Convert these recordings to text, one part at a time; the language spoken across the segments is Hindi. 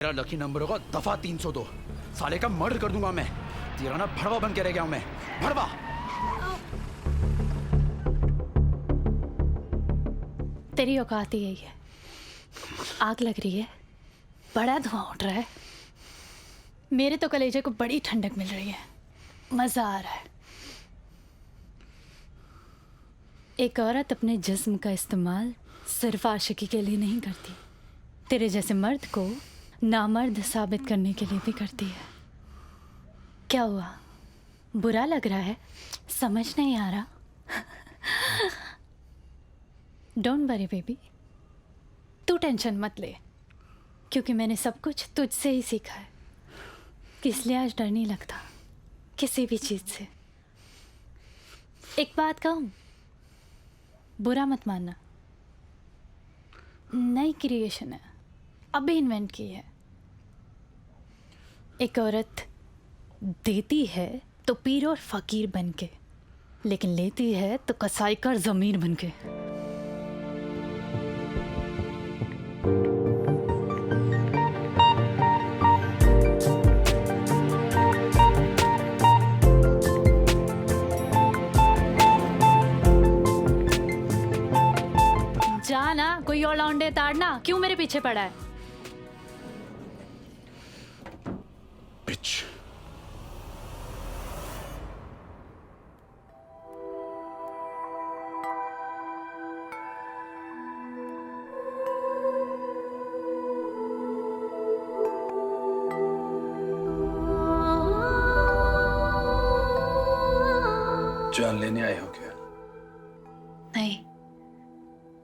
मेरा लकी नंबर होगा दफा 302। साले का मर्डर कर दूंगा मैं। तेरा ना भड़वा बन के रह गया हूं मैं, भड़वा। तेरी औकात ही यही है। आग लग रही है, बड़ा धुआं उठ रहा है, मेरे तो कलेजे को बड़ी ठंडक मिल रही है, मजा आ रहा है। एक औरत अपने जिस्म का इस्तेमाल सिर्फ आशिकी के लिए नहीं करती, तेरे जैसे मर्द को नामर्द साबित करने के लिए भी करती है। क्या हुआ, बुरा लग रहा है? समझ नहीं आ रहा? डोंट वरी बेबी, तू टेंशन मत ले, क्योंकि मैंने सब कुछ तुझसे ही सीखा है, इसलिए आज डर नहीं लगता किसी भी चीज से। एक बात कहूँ, बुरा मत मानना, नई क्रिएशन है, अभी इन्वेंट की है। एक औरत देती है तो पीर और फकीर बन के, लेकिन लेती है तो कसाई का जमीर बन के। जाना, कोई और लौंडे ताड़ना, क्यों मेरे पीछे पड़ा है? बिच। जान लेने आए हो क्या? नहीं,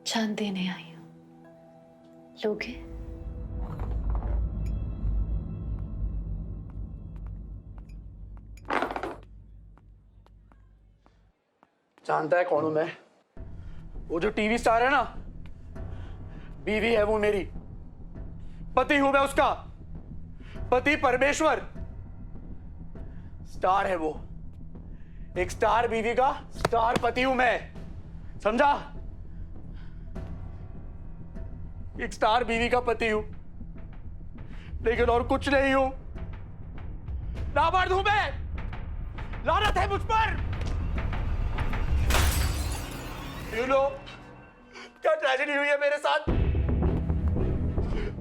जान देने आई हूं। लोगे? जानता है कौन हूं मैं? वो जो टीवी स्टार है ना, बीवी है वो मेरी, पति हूं मैं उसका, पति परमेश्वर। स्टार है वो, एक स्टार बीवी का स्टार पति हूं मैं, समझा? एक स्टार बीवी का पति हूं, लेकिन और कुछ नहीं हूं। नामर्द हूं मैं, लानत है मुझ पर। You know, क्या ट्रेजेडी हुई है मेरे साथ?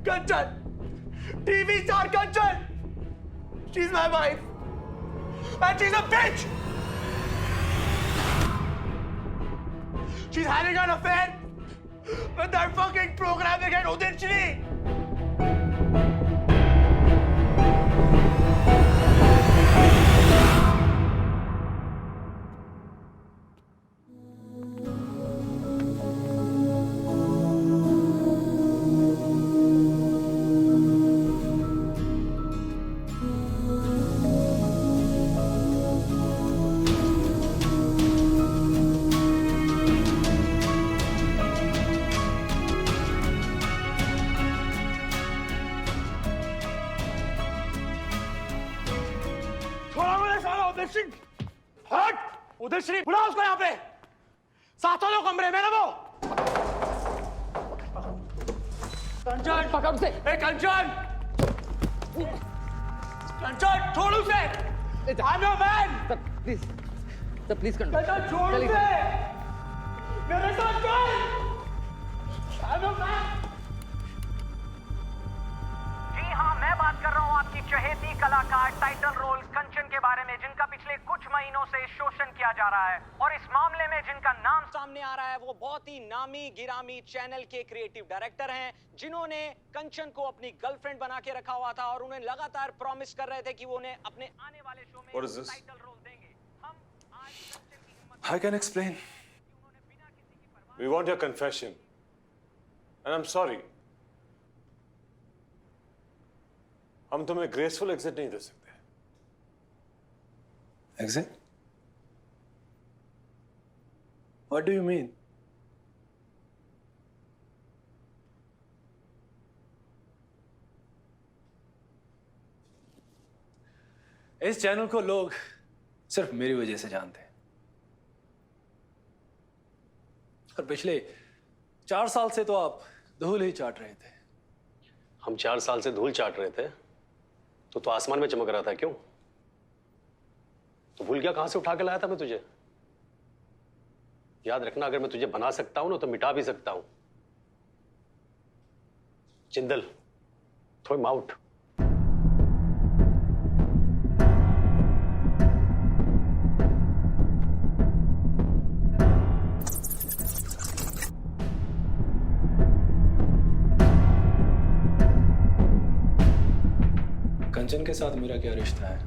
Kanchan, TV star Kanchan, she's my wife, and she's a bitch. She's having an affair with that fucking programming and Udit Shri. हट! उधर श्री बुलाओ उसको यहाँ पे, सातों लोग कमरे में ना वो। कंचन पकड़ उसे। ए कंचन, कंचन छोड़ उसे। I'm your man. Sir please control. Kanchan छोड़ उसे, मेरे साथ चल। I'm your man. जी हाँ, मैं बात कर रहा हूँ आपकी चहेती कलाकार टाइटल रोल कंचन के बारे में, जिनका पिछले कुछ महीनों से शोषण किया जा रहा है, और इस मामले में जिनका नाम सामने आ रहा है वो बहुत ही नामी गिरामी चैनल के क्रिएटिव डायरेक्टर हैं, जिन्होंने कंचन को अपनी गर्लफ्रेंड बना के रखा हुआ था और उन्हें लगातार प्रॉमिस कर रहे थे कि वो उन्हें अपने आने वाले शो में टाइटल रोल देंगे। हम आज कंचन की हिम्मत I can explain. We want your confession. And I'm sorry. हम तुम्हें ग्रेसफुल एग्जिट नहीं दे सकते। Exit? What do you mean? इस चैनल को लोग सिर्फ मेरी वजह से जानते हैं, और पिछले 4 साल से तो आप धूल ही चाट रहे थे। हम 4 साल से धूल चाट रहे थे तो आसमान में चमक रहा था क्यों? तो भूल गया कहां से उठा के लाया था मैं तुझे? याद रखना, अगर मैं तुझे बना सकता हूं ना तो मिटा भी सकता हूं। Jindal, throw him out. Kanchan के साथ मेरा क्या रिश्ता है,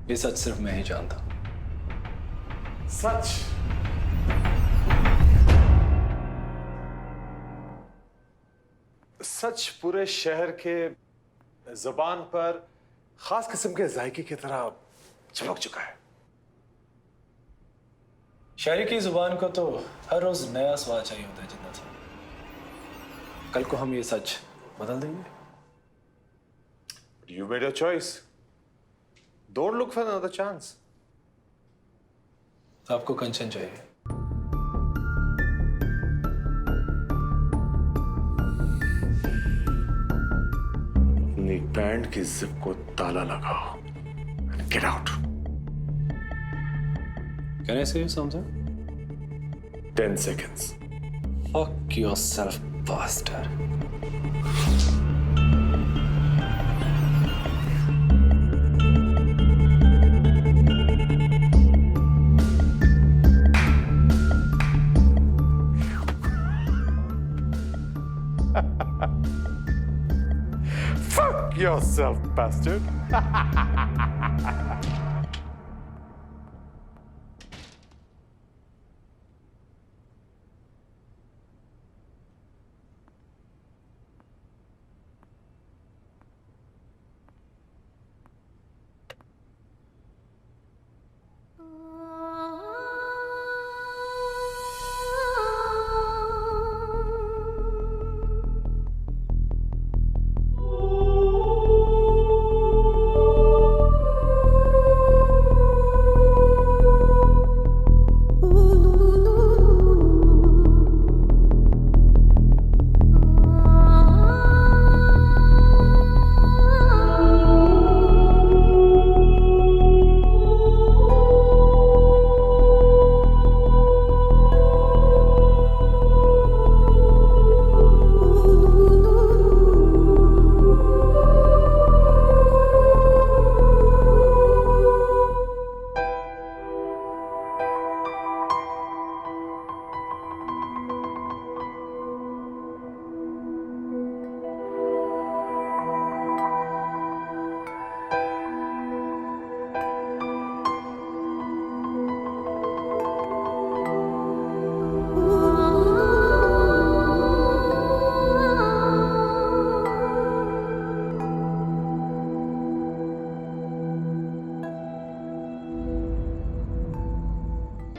ये सच सिर्फ मैं ही जानता। सच? सच पूरे शहर के जुबान पर खास किस्म के जायके की तरह चमक चुका है। शायरी की जुबान को तो हर रोज नया स्वाद चाहिए होता है जिन्नत साहब। कल को हम ये सच बदल देंगे। You made your choice. Don't look for another chance. आपको कंचन चाहिए। अपनी पैंट की जिप को ताला लगाओ। Get out. Can I say something? 10 seconds. Fuck yourself, bastard. Fuck yourself, bastard.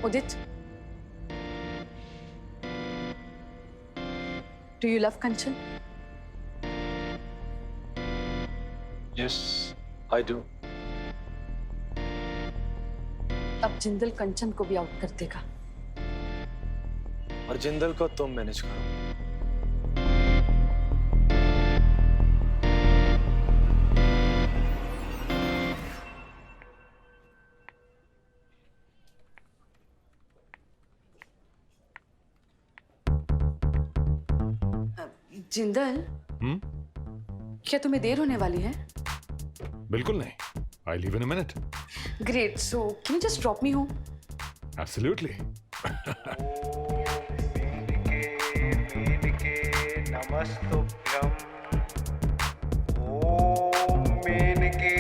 Udit, do you love Kanchan? Yes, I do. अब जिंदल कंचन को भी आउट कर देगा। और जिंदल को तुम मैनेज करो। जिंदल, क्या तुम्हें देर होने वाली है? बिल्कुल नहीं। I leave in a minute. Great, so can you just drop me home? Absolutely. नमस्तुभ्यं। ओम मेनके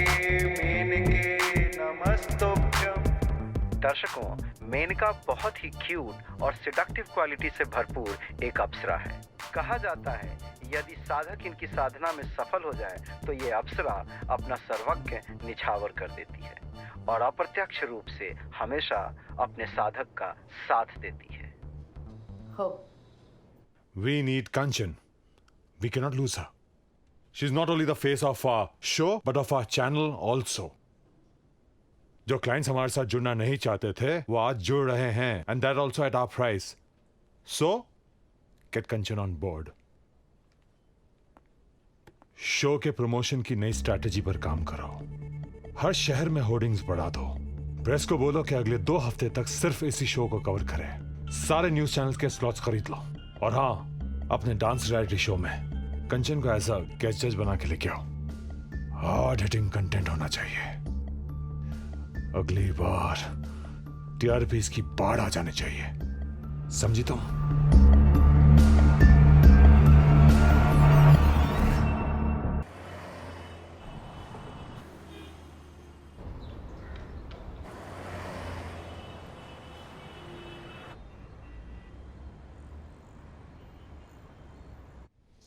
नमस्तुभ्यं। दर्शकों, मेनका बहुत ही क्यूट और सिडक्टिव क्वालिटी से भरपूर एक अप्सरा है। कहा जाता है यदि साधक इनकी साधना में सफल हो जाए तो ये अप्सरा अपना सर्वज्ञ निछावर कर देती है और अप्रत्यक्ष रूप से हमेशा अपने साधक का साथ देती है। हो। We need Kanchan. We cannot lose her. She's not only the face of our show, but of our channel also. जो क्लाइंट्स हमारे साथ जुड़ना नहीं चाहते थे, वो आज जुड़ रहे हैं, and that also at our price. So, get Kanchan on board. Show के प्रमोशन की नई स्ट्रैटेजी पर काम करो। हर शहर में होर्डिंग्स बढ़ा दो। प्रेस को बोलो कि अगले 2 हफ्ते तक सिर्फ इसी शो को कवर करें। सारे न्यूज चैनल्स के स्लॉट्स खरीद लो। और हाँ, अपने डांस रियलिटी शो में कंचन को एज अ गेस्ट जज बना के लेके आओ। हार्ड हिटिंग कंटेंट होना चाहिए। अगली बार टीआरपीज़ की बाढ़ आ जानी चाहिए, समझी तुम?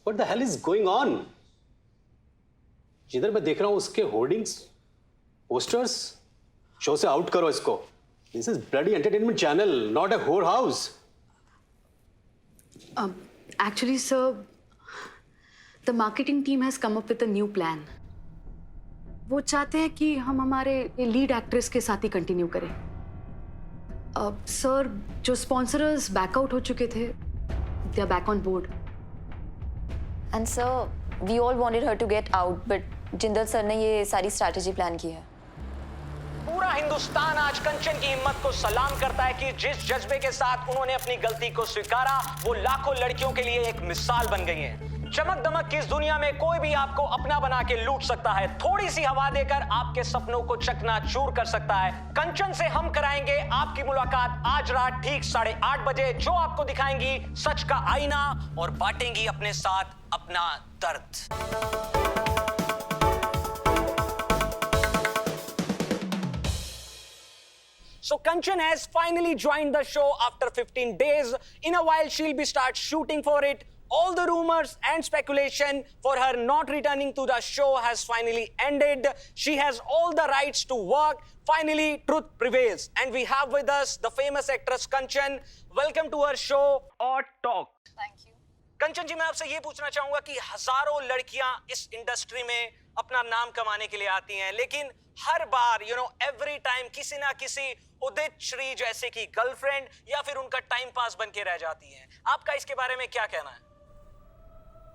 What the hell is going on? जिधर मैं देख रहा हूं उसके होर्डिंग्स, पोस्टर्स, शो से आउट करो इसको। This is bloody entertainment channel, not a whore house. Actually, sir, the marketing team has come up with a new plan. वो चाहते हैं कि हम हमारे लीड एक्ट्रेस के साथ ही कंटिन्यू करें। सर, जो स्पॉन्सर्स बैकआउट हो चुके थे, they are back on board. And sir, we all wanted her to get out, but Jindal sir ने ये सारी स्ट्रैटेजी प्लान की है। पूरा हिंदुस्तान आज कंचन की हिम्मत को सलाम करता है कि जिस जज्बे के साथ उन्होंने अपनी गलती को स्वीकारा, वो लाखों लड़कियों के लिए एक मिसाल बन गई हैं। चमक दमक की इस दुनिया में कोई भी आपको अपना बना के लूट सकता है, थोड़ी सी हवा देकर आपके सपनों को चकनाचूर कर सकता है। कंचन से हम कराएंगे आपकी मुलाकात आज रात ठीक 8:30 बजे, जो आपको दिखाएंगी सच का आईना और बांटेंगी अपने साथ अपना दर्द। So Kanchan has finally joined the show after 15 days. In a while, she'll be start shooting for it. All the rumors and speculation for her not returning to the show has finally ended. She has all the rights to work. Finally, truth prevails. And we have with us the famous actress Kanchan. Welcome to our show, Odd Talk. Thank you. कंचन जी, मैं आपसे ये पूछना चाहूंगा कि हजारों लड़कियां इस इंडस्ट्री में अपना नाम कमाने के लिए आती हैं, लेकिन हर बार एवरी टाइम किसी ना किसी उदित श्री जैसे की गर्लफ्रेंड या फिर उनका टाइम पास बन के रह जाती हैं। आपका इसके बारे में क्या कहना है?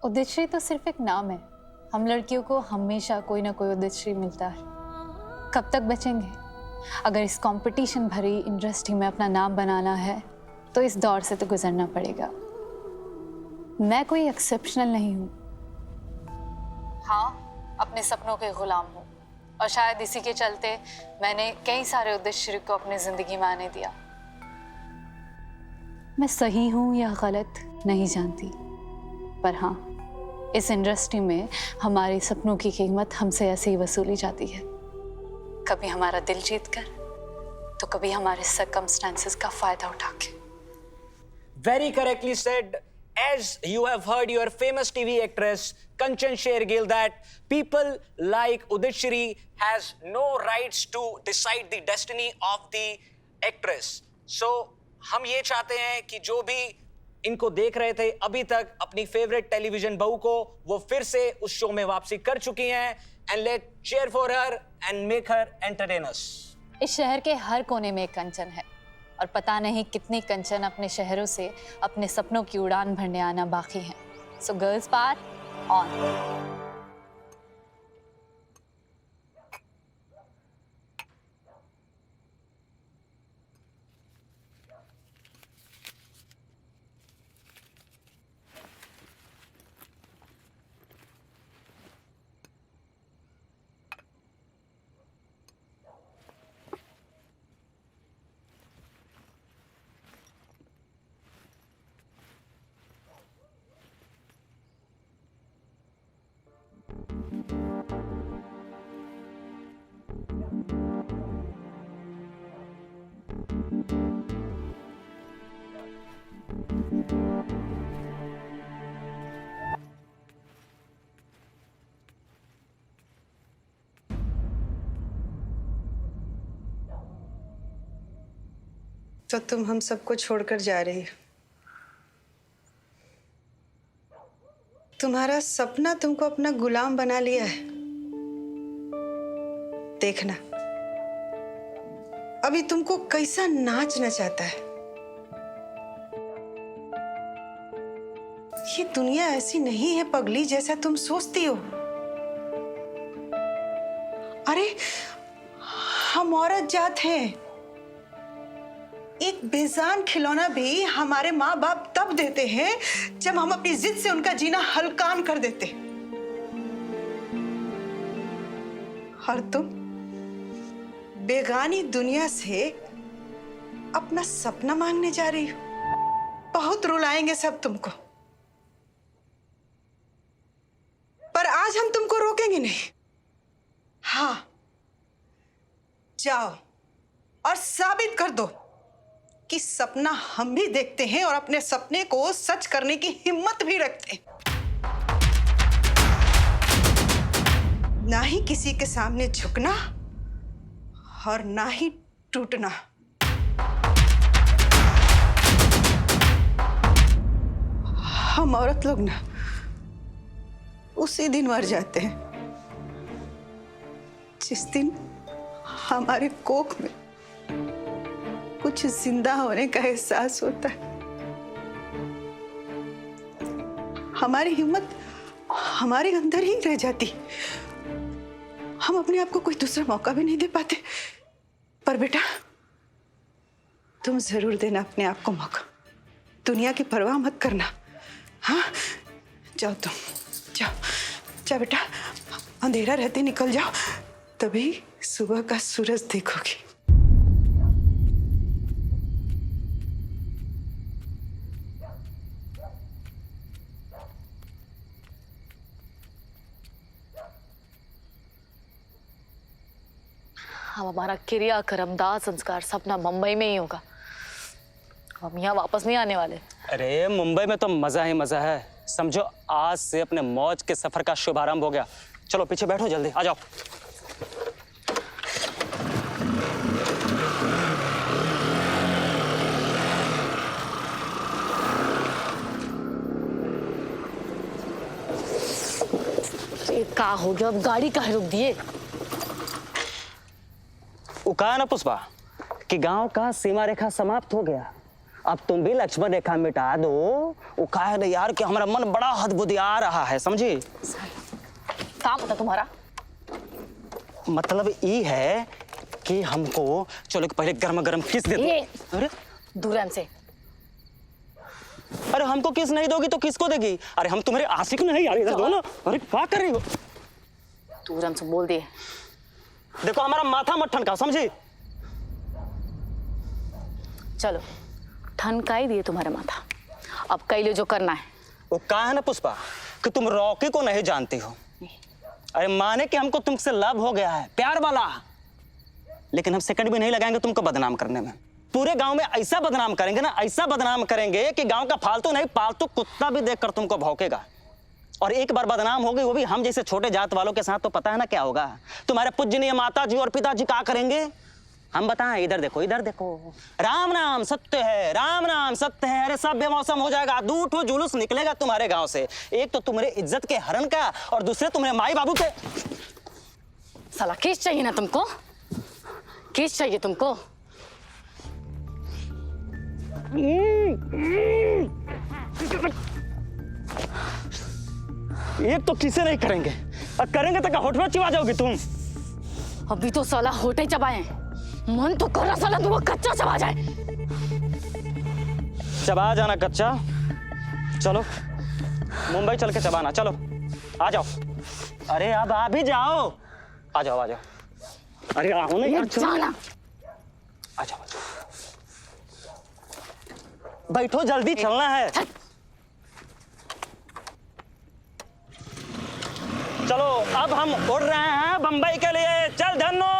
उदित श्री तो सिर्फ एक नाम है। हम लड़कियों को हमेशा कोई ना कोई उदित श्री मिलता है। कब तक बचेंगे? अगर इस कंपटीशन भरी इंडस्ट्री में अपना नाम बनाना है तो इस दौर से तो गुजरना पड़ेगा। मैं कोई एक्सेप्शनल नहीं हूँ। हाँ, अपने सपनों के गुलाम हूँ और शायद इसी के चलते मैंने कई सारे उदित श्री को अपनी जिंदगी में आने दिया। मैं सही हूँ या गलत नहीं जानती, पर हाँ, इस इंडस्ट्री में हमारे सपनों की कीमत हमसे ऐसे ही वसूली जाती है। कभी हमारा दिल जीत कर, तो कभी हमारे सर्कमस्टेंसेस का फायदा उठा के। Very correctly said. As you have heard your famous TV actress Kanchan Shergill that people like Udit Shri has no rights to decide the destiny of the actress. So हम ये चाहते हैं कि जो भी इनको देख रहे थे अभी तक अपनी फेवरेट टेलीविजन बहू को, वो फिर से उस शो में वापसी कर चुकी हैं। And let cheer for her and make her entertain us. इस शहर के हर कोने में एक कंचन है और पता नहीं कितनी कंचन अपने शहरों से अपने सपनों की उड़ान भरने आना बाकी है। So girls par on. तो तुम हम सबको छोड़कर जा रही हो। तुम्हारा सपना तुमको अपना गुलाम बना लिया है। देखना अभी तुमको कैसा नाचना चाहता है। ये दुनिया ऐसी नहीं है पगली जैसा तुम सोचती हो। अरे हम औरत जात हैं। एक बेजान खिलौना भी हमारे माँ बाप तब देते हैं जब हम अपनी जिद से उनका जीना हलकान कर देते। और तुम बेगानी दुनिया से अपना सपना मांगने जा रही हो। बहुत रुलाएंगे सब तुमको, पर आज हम तुमको रोकेंगे नहीं। हाँ, जाओ और साबित कर दो कि सपना हम भी देखते हैं और अपने सपने को सच करने की हिम्मत भी रखते हैं। ना ही किसी के सामने झुकना और ना ही टूटना। हम औरत लोग ना उसी दिन मर जाते हैं जिस दिन हमारे कोख में कुछ जिंदा होने का एहसास होता है। हमारी हिम्मत हमारे अंदर ही रह जाती। हम अपने आप को कोई दूसरा मौका भी नहीं दे पाते। पर बेटा, तुम जरूर देना अपने आप को मौका। दुनिया की परवाह मत करना। हाँ, जाओ तुम, जाओ जाओ बेटा, अंधेरा रहते निकल जाओ, तभी सुबह का सूरज देखोगी। अब हमारा क्रियाक्रम दाह संस्कार सपना मुंबई में ही होगा। हम यहाँ वापस नहीं आने वाले। अरे मुंबई में तो मजा ही मजा है। समझो आज से अपने मौज के सफर का शुभारंभ हो गया। चलो पीछे बैठो, जल्दी आ जाओ। का हो गया, अब गाड़ी काहे रोक दिए? वो कहा ना पुष्पा कि गांव का सीमा रेखा समाप्त हो गया, अब तुम भी लक्ष्मण रेखा मिटा दो। वो कहा है ना यार कि हमारा मन बड़ा हदबुदिया रहा है, समझी? काम होता तुम्हारा? मतलब ये है कि हमको चलो पहले गर्मा गर्म किस दे दो। अरे दूर हमसे। अरे हमको किस नहीं दोगी तो किसको देगी? अरे हम तुम्हारे आशिक नहीं यार, इधर दो ना। अरे क्या कर रही हो? दूर हमसे बोल दिए। देखो हमारा माथा मत ठनका, समझी? चलो ठनकाई दिए तुम्हारा माथा, अब कई लो जो करना है। वो कहा है ना पुष्पा कि तुम रॉकी को नहीं जानती हो। अरे माने कि हमको तुमसे लव हो गया है, प्यार वाला, लेकिन हम सेकंड भी नहीं लगाएंगे तुमको बदनाम करने में। पूरे गांव में ऐसा बदनाम करेंगे ना, ऐसा बदनाम करेंगे कि गांव का फालतू नहीं पालतू कुत्ता भी देखकर तुमको भौंकेगा। और एक बार बदनाम हो गई, वो भी हम जैसे छोटे जात वालों के साथ, तो पता है ना क्या होगा? तुम्हारे पूजनीय माता जी और पिताजी क्या करेंगे हम बताएं? इधर देखो, इधर देखो। राम नाम सत्य है, राम नाम सत्य है। अरे सब बेमौसम हो जाएगा, दूठो जुलूस निकलेगा तुम्हारे गांव से। एक तो तुम्हारे इज्जत के हरण का, और दूसरे तुम्हारे माई बाबू के। साला केस चाहिए ना तुमको? केस चाहिए तुमको? एक तो किसे नहीं करेंगे, और करेंगे तो क्या होठवा चिवा जाओगी तुम? अभी तो साला होटे चबाए, मन तो कर रहा साला तुमको कच्चा चबा जाए। चबा जाना कच्चा। चलो मुंबई चल के चबाना, चलो आ जाओ। अरे अब आ भी जाओ, आ जाओ आ जाओ। अरे आओ ना यार, जाना। आ जाओ, बैठो, जल्दी चलना है। चलो अब हम उड़ रहे हैं बंबई के लिए। चल धन्नो।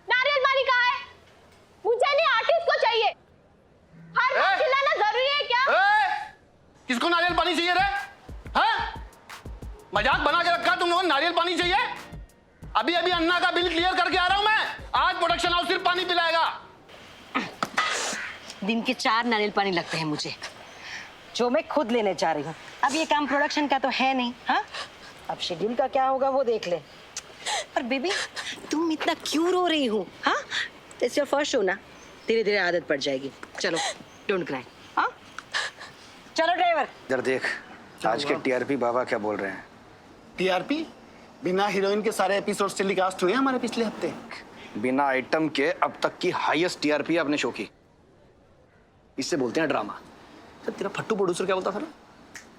नारियल पानी कहाँ है? मुझे नहीं, आर्टिस्ट को चाहिए। हर वक्त चिल्लाना जरूरी है क्या? किसको नारियल पानी चाहिए रे? हाँ? मजाक बना के रखा तुम लोगों ने? नारियल पानी चाहिए? अभी अभी अन्ना का बिल क्लियर करके आ रहा हूं मैं। आज प्रोडक्शन हाउस सिर्फ पानी पिलाएगा। दिन के 4 नारियल पानी लगते हैं मुझे, जो मैं खुद लेने जा रही हूँ। अब ये काम प्रोडक्शन का तो है नहीं। हाँ, अब शेड्यूल का क्या होगा वो देख ले। पर बेबी तुम इतना क्यों रो रही हो? हाँ, इट्स योर फर्स्ट शो ना, धीरे धीरे आदत पड़ जाएगी. चलो, डोंट क्राई. हाँ, चलो ड्राइवर. इधर देख, आज के टीआरपी बाबा क्या बोल रहे हैं. टीआरपी? बिना हीरोइन के सारे एपिसोड्स टेलीकास्ट हुए हमारे पिछले हफ्ते. बिना आइटम के अब तक की हाईएस्ट टीआरपी है अपने शो की. इससे बोलते हैं ड्रामा. तो तेरा फट्टू प्रोड्यूसर क्या बोलता था ना,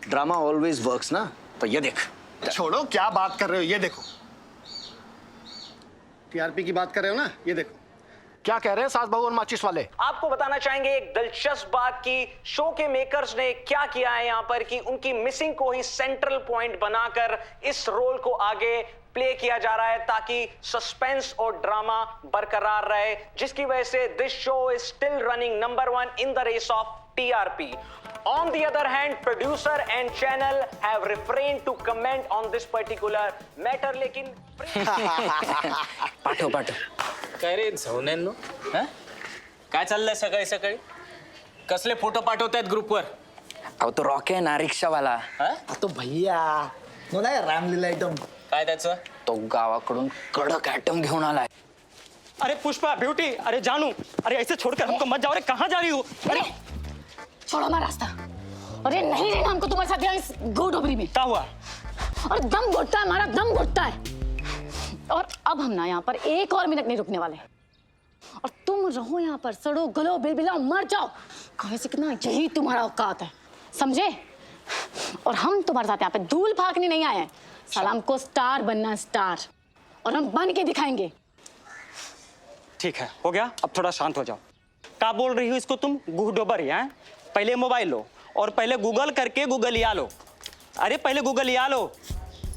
ड्रामा ऑलवेज वर्क्स ना. तो ये देख. छोड़ो, क्या बात कर रहे हो, ये देखो. टीआरपी की बात कर रहे हो ना, ये देखो. क्या कह रहे हैं सास बहू और माचिस वाले? आपको बताना चाहेंगे एक दिलचस्प बात की शो के मेकर्स ने क्या किया है यहाँ पर कि उनकी मिसिंग को ही सेंट्रल पॉइंट बनाकर इस रोल को आगे प्ले किया जा रहा है ताकि सस्पेंस और ड्रामा बरकरार रहे, जिसकी वजह से this show is still running number 1 in the race of TRP. On the other hand, producer and channel have refrained to comment on this particular matter. लेकिन पाठो काय रे झवण्यांनो, काय चाललंय सकाळी सकाळी? कसले फोटो पाठवतायत ग्रुपवर? अहो तो रॉकी आहे ना, रिक्षावाला. तो भैया बोला रामलीला आइटम. काय त्याचं? तो गावाकडून कडक आइटम घेऊन आलाय. अरे पुष्पा, ब्यूटी, अरे जानू, अरे ऐसे छोड़कर हमको मत जाओ. अरे कहाँ जा रही हो? अरे छोड़ो हमारा रास्ता. अरे नहीं रहना हमको तुम्हारे साथ यहाँ इस गोडोबरी में. क्या हुआ? और दम घुटता है, हमारा दम घुटता है. और अब हम ना यहाँ पर एक और मिनट नहीं रुकने वाले. और तुम रहो यहाँ पर, सड़ो गलो बिलबिलाओ मर जाओ. कहे से कितना यही तुम्हारा औकात है, समझे? और हम तुम्हारे साथ यहाँ पे धूल फाकने नहीं आए हैं. सलाम को स्टार बनना, स्टार, और हम बन के दिखाएंगे. ठीक है, हो गया. अब थोड़ा शांत हो जाओ. क्या बोल रही हो इसको तुम? गुहडोबर है? पहले मोबाइल लो और पहले गूगल करके गूगलिया लो. अरे पहले गूगलिया लो.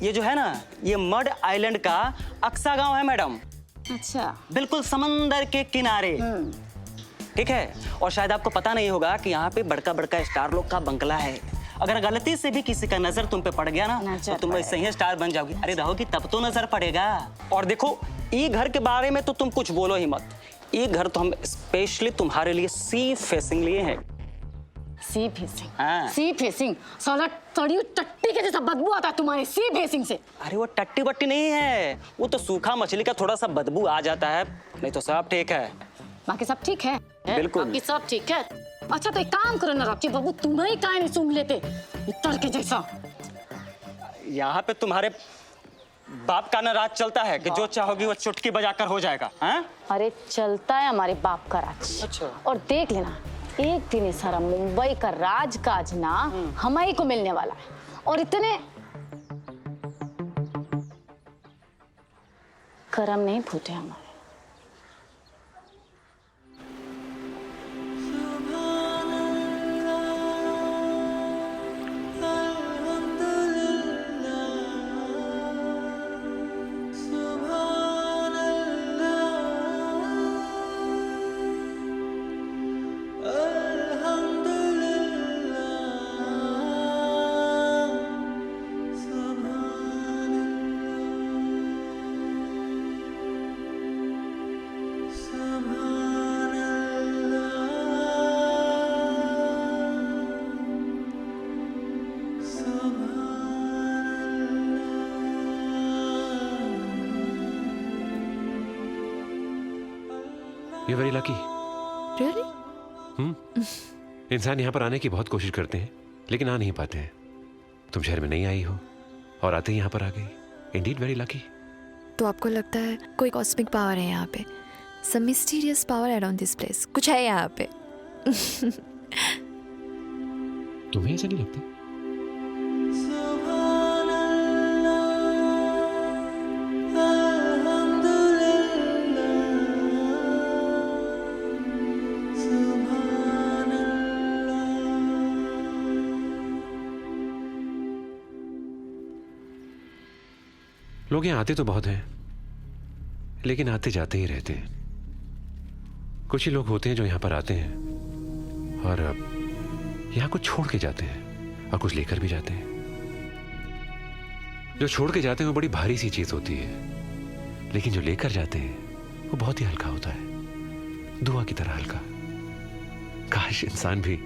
ये जो है ना, ये मड आइलैंड का अक्सा गांव है मैडम. अच्छा. बिल्कुल समंदर के किनारे. ठीक है. और शायद आपको पता नहीं होगा कि यहाँ पे बड़का बड़का स्टार लोग का बंगला है. अगर गलती से भी किसी का नजर तुम पे पड़ गया ना, तो तुम ऐसे ही स्टार बन जाओगी. अरे रहोगी तब तो नजर पड़ेगा. और देखो, ये घर के बारे में तो तुम कुछ बोलो ही मत. ये घर तो हम स्पेशली तुम्हारे लिए सी फेसिंग लिए हैं. Sea facing? हाँ. Sea facing? साला तड़ी टट्टी के जैसा बदबू आता है तुम्हारे सी फेसिंग से. अरे वो टट्टी बट्टी नहीं है, वो तो सूखा मछली का थोड़ा सा बदबू आ जाता है, नहीं तो सब ठीक है. बाकी सब ठीक है? बिल्कुल. बाकी सब ठीक है. अच्छा तो एक काम करो ना राखी बाबू, तुम्हें काहे नहीं सुन लेते इतर के जैसा. यहाँ पे तुम्हारे बाप का ना राज चलता है कि जो चाहोगी वो चुटकी बजाकर हो जाएगा. हाँ? अरे चलता है हमारे बाप का राज. अच्छा. और देख लेना, एक दिन ये सारा मुंबई का राज काज ना हमारी को मिलने वाला है. और इतने करम नहीं फूटे हमारे. You're very lucky. Really? इंसान यहाँ पर आने की बहुत कोशिश करते हैं लेकिन आ नहीं पाते हैं. तुम शहर में नहीं आई हो और आते ही यहाँ पर आ गई. Indeed very lucky. तो आपको लगता है कोई कॉस्मिक पावर है यहाँ पे? Some mysterious power around this place. कुछ है यहाँ पे. तुम्हें ऐसा नहीं लगता? लोग यहाँ आते तो बहुत हैं लेकिन आते जाते ही रहते हैं. कुछ ही लोग होते हैं जो यहाँ पर आते हैं और यहाँ कुछ छोड़ के जाते हैं और कुछ लेकर भी जाते हैं. जो छोड़ के जाते हैं वो बड़ी भारी सी चीज होती है लेकिन जो लेकर जाते हैं वो बहुत ही हल्का होता है. धुआं की तरह हल्का. काश इंसान भी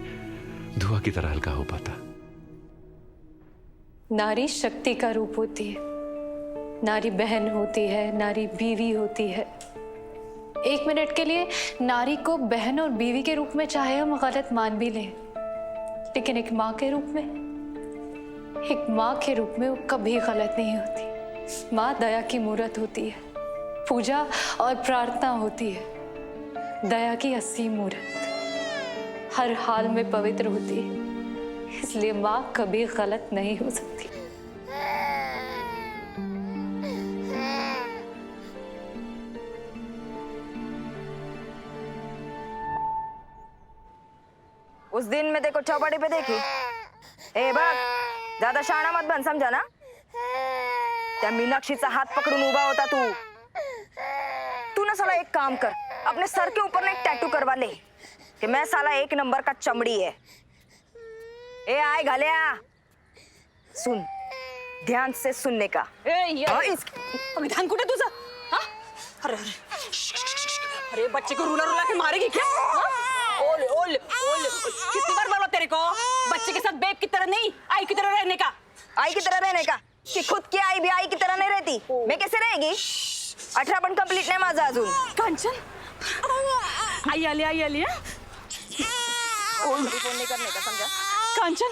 धुआं की तरह हल्का हो पाता. नारी शक्ति का रूप होती है. नारी बहन होती है, नारी बीवी होती है। 1 मिनट के लिए नारी को बहन और बीवी के रूप में चाहे हम गलत मान भी लें, लेकिन एक माँ के रूप में वो कभी गलत नहीं होती। माँ दया की मूरत होती है, पूजा और प्रार्थना होती है, दया की असीम मूरत, हर हाल में पवित्र होती है। इसलिए माँ कभी गलत नहीं हो सकती। उस दिन मैं देखो चौपाटी पे देखी। ए बघ, ज्यादा शाणा मत बन, समझा ना? त्या मीनाक्षीचा हात पकडून उभा होता तू ना साला एक काम कर, अपने सर के ऊपर ना एक टैटू करवा ले कि मैं साला 1 नंबर का चमड़ी है। ए आय घाल्या, सुन, ध्यान से सुनने का। ध्यान कुठे तुझं? हा? अरे अरे बच्चे को रुला रुला के मारेगी क्या? ओले ओले ओले, कितनी बार बोला तेरे को बच्चे के साथ बेब की तरह नहीं, आई की तरह रहने का। आई की तरह रहने का कि खुद की आई भी आई की तरह नहीं रहती? मैं कैसे रहेगी? 18 पण कंप्लीट नाही माझा अजून। कांचन, आई आली हाँ? फोन नहीं करने का, समझा? कांचन,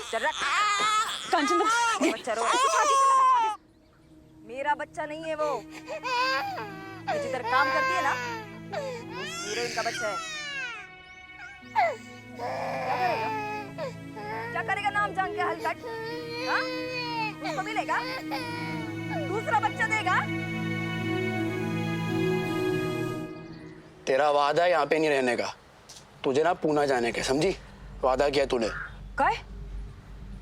कांचन बच्चा रो, मेरा बच्चा नहीं है वो, जिस तरह काम करती है ना, हीरोइन का बच्चा है। क्या करेगा नाम जान के हलकट? हाँ? उसको मिलेगा? दूसरा बच्चा देगा? तेरा वादा यहाँ पे नहीं रहने का, तुझे ना पुणे जाने का, समझी? वादा किया तूने। काय?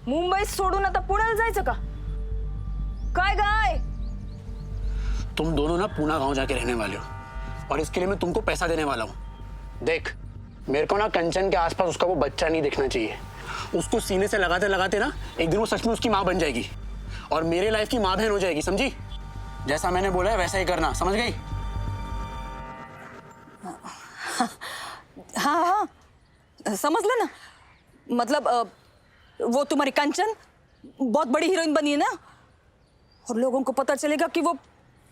मुंबई सोडून आता पुण्याला जायचं का? काय गाय? तुम दोनों ना पुणे गांव जाके रहने वाले हो, और इसके लिए मैं तुमको पैसा देने वाला हूँ। देख, मेरे को ना कंचन के आसपास उसका वो बच्चा नहीं दिखना चाहिए। उसको सीने से लगाते लगाते ना एक दिन वो सच में उसकी माँ बन जाएगी और मेरे लाइफ की माँ बहन हो जाएगी, समझी? जैसा मैंने बोला है वैसा ही करना, समझ गई? हाँ हाँ समझ लेना। मतलब वो तुम्हारी कंचन बहुत बड़ी हीरोइन बनी है ना, और लोगों को पता चलेगा कि वो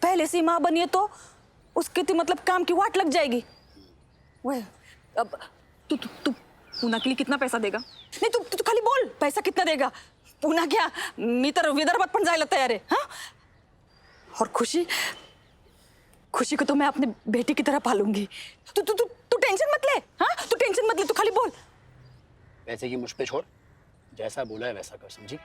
पहले से माँ बनी है तो उसके तो मतलब काम की वाट लग जाएगी। वह अब तू तू तू पुणे के लिए कितना पैसा देगा? नहीं तू खाली बोल, पैसा कितना देगा? पुणे क्या, मी तर विदर्भात पण जायला तयार है। हाँ, और खुशी को तो मैं अपने बेटी की तरह पालूंगी। तू तू तू तू टेंशन मत ले। हाँ, तू टेंशन मत ले, तू खाली बोल। पैसे की मुझ पे छोड़, जैसा बोला है वैसा कर, समझी?